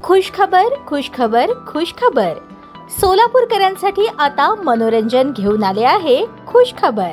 खुशखबर खुशखबर खुशखबर. सोलापूरकरांसाठी आता मनोरंजन घेऊन आले आहे खुशखबर.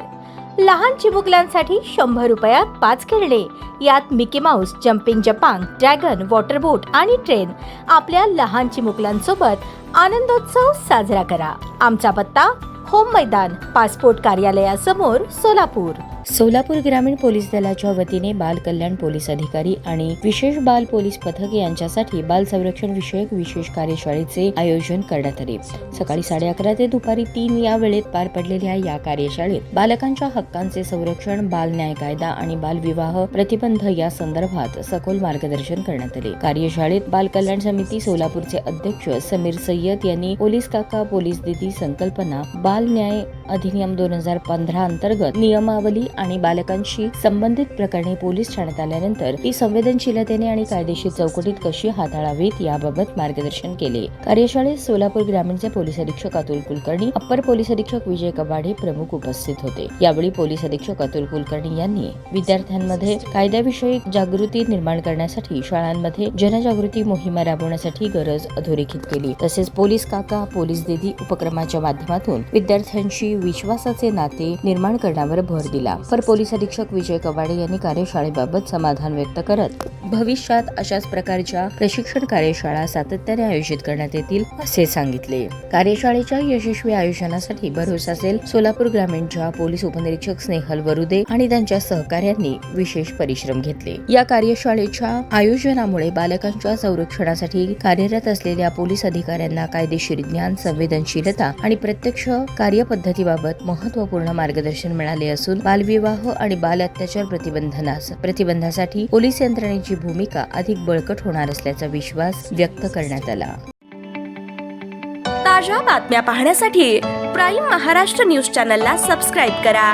लहान चिमुकल्यांसाठी 100 रुपयात 5 खेळणे. यात मिकी माऊस, जम्पिंग जपांग, ड्रॅगन, वॉटर बोट आणि ट्रेन. आपल्या लहान चिमुकल्यांसोबत आनंदोत्सव साजरा करा. आमचा पत्ता होम मैदान, पासपोर्ट कार्यालयासमोर, सोलापूर. सोलापूर ग्रामीण पोलीस दलाच्या वतीने बाल कल्याण पोलीस अधिकारी आणि विशेष बाल पोलीस पथक यांच्यासाठी बाल संरक्षण विषयक विशेष कार्यशाळेचे आयोजन करण्यात आले. सकाळी 11:30 ते दुपारी 3 या वेळेत पार पडलेल्या या कार्यशाळेत बालकांच्या हक्कांचे संरक्षण, बाल न्याय कायदा आणि बाल विवाह प्रतिबंध या संदर्भात सखोल मार्गदर्शन करण्यात आले. कार्यशाळेत बाल कल्याण समिती सोलापूरचे अध्यक्ष समीर सय्यद यांनी पोलीस काका पोलीस दिदी संकल्पना, बाल न्याय अधिनियम 2015 अंतर्गत नियमावली आणि बालकांशी संबंधित प्रकरणे पोलीस ठाण्यात आल्यानंतर ती संवेदनशीलतेने आणि कायदेशीर चौकटीत कशी हाताळावीत याबाबत मार्गदर्शन केले. कार्यशाळेत सोलापूर ग्रामीणचे पोलीस अधीक्षक अतुल कुलकर्णी, अप्पर पोलीस अधीक्षक विजय कबाडे प्रमुख उपस्थित होते. यावेळी पोलीस अधीक्षक अतुल कुलकर्णी यांनी विद्यार्थ्यांमध्ये कायद्याविषयी जागृती निर्माण करण्यासाठी शाळांमध्ये जनजागृती मोहिमा राबवण्यासाठी गरज अधोरेखित केली. तसेच पोलीस काका पोलीस दिदी उपक्रमाच्या माध्यमातून विद्यार्थ्यांशी विश्वासाचे नाते निर्माण करण्यावर भर दिला. अप्पर पोलीस अधीक्षक विजय कबाडे यांनी कार्यशाळेबाबत समाधान व्यक्त करत भविष्यात अशाच प्रकारच्या प्रशिक्षण कार्यशाळा सातत्याने आयोजित करण्यात येतील असे सांगितले. कार्यशाळेच्या यशस्वी आयोजनासाठी भरोसा सेल, सोलापूर ग्रामीणच्या पोलीस उपनिरीक्षक स्नेहल वरुदे आणि त्यांच्या सहकार्यांनी विशेष परिश्रम घेतले. या कार्यशाळेच्या आयोजनामुळे बालकांच्या संरक्षणासाठी कार्यरत असलेल्या पोलीस अधिकाऱ्यांना कायदेशीर ज्ञान, संवेदनशीलता आणि प्रत्यक्ष कार्यपद्धतीबाबत महत्त्वपूर्ण मार्गदर्शन मिळाले असून बालविवाह आणि बाल अत्याचार प्रतिबंधासाठी पोलीस यंत्रणेची भूमिका अधिक बळकट होणार असल्याचा विश्वास व्यक्त करण्यात आला. ताज्या बातम्या पाहण्यासाठी प्राईम महाराष्ट्र न्यूज चॅनलला सबस्क्राईब करा.